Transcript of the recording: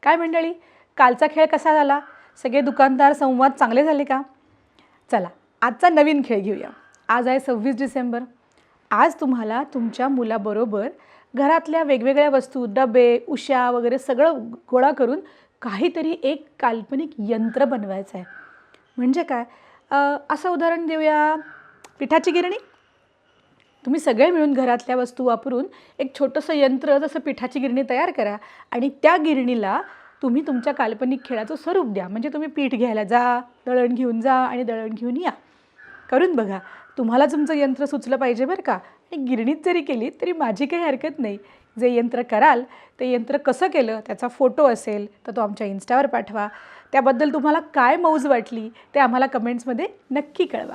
काय मंडळी, कालचा खेळ कसा झाला? सगळे दुकानदार संवाद चांगले झाले का? चला आजचा नवीन खेळ घेऊया. आज आहे 26 डिसेंबर. आज तुम्हाला तुमच्या मुलाबरोबर घरातल्या वेगवेगळ्या वस्तू, डबे, उश्या वगैरे सगळं गोळा करून काहीतरी एक काल्पनिक यंत्र बनवायचं आहे. म्हणजे काय, असं उदाहरण देऊया, पिठाची गिरणी. तुम्ही सगळे मिळून घरातल्या वस्तू वापरून एक छोटंसं यंत्र जसं पिठाची गिरणी तयार करा आणि त्या गिरणीला तुम्ही तुमच्या काल्पनिक खेळाचं स्वरूप द्या. म्हणजे तुम्ही पीठ घ्यायला जा, दळण घेऊन जा आणि दळण घेऊन या. करून बघा, तुम्हाला तुमचं यंत्र सुचलं पाहिजे बरं का. आणि गिरणीत जरी केली तरी माझी काही हरकत नाही. जे यंत्र कराल ते यंत्र कसं केलं त्याचा फोटो असेल तर तो आमच्या इन्स्टावर पाठवा. त्याबद्दल तुम्हाला काय मौज वाटली ते आम्हाला कमेंट्समध्ये नक्की कळवा.